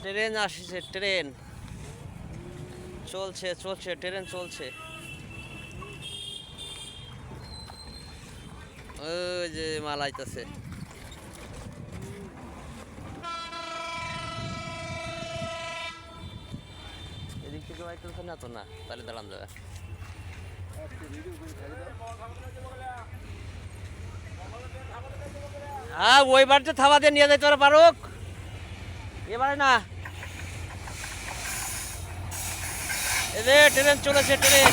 Train আসছে, train চলছে চলছে, ট্রেন চলছে। ওই যে মাল আইতাছে। এদিক থেকে আইতেছে না তো, না তাহলে দাঁড়ান যাবে। হ্যাঁ ওই বাড়িতে থাবা দিয়ে নিয়ে যাইতে পারুক, এবারে না। এই যে ট্রেন চলেছে, ট্রেন।